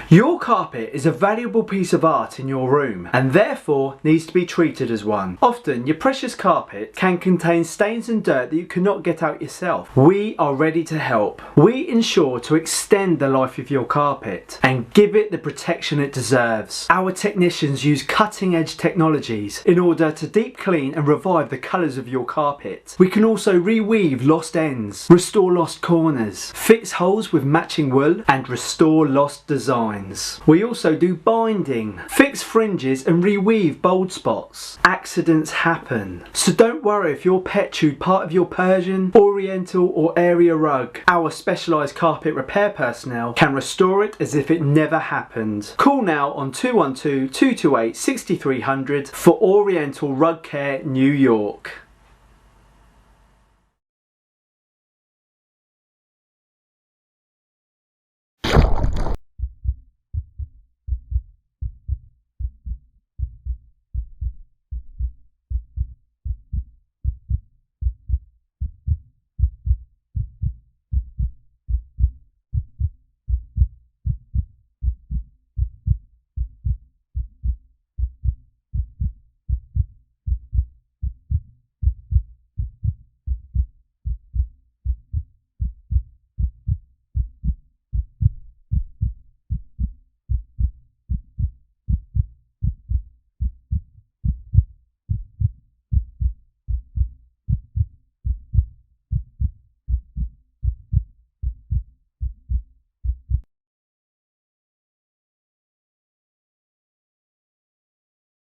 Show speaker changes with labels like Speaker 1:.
Speaker 1: Your carpet is a valuable piece of art in your room and therefore needs to be treated as one. Often your precious carpet can contain stains and dirt that you cannot get out yourself. We are ready to help. We ensure to extend the life of your carpet and give it the protection it deserves. Our technicians use cutting-edge technologies in order to deep clean and revive the colours of your carpet. We can also reweave lost ends, restore lost corners, fix holes with matching wool and restore lost designs. We also do binding, fix fringes and reweave bold spots. Accidents happen, so don't worry if your pet chewed part of your Persian, Oriental or area rug. Our specialised carpet repair personnel can restore it as if it never happened. Call now on 212 228 6300 for Oriental Rug Care New York.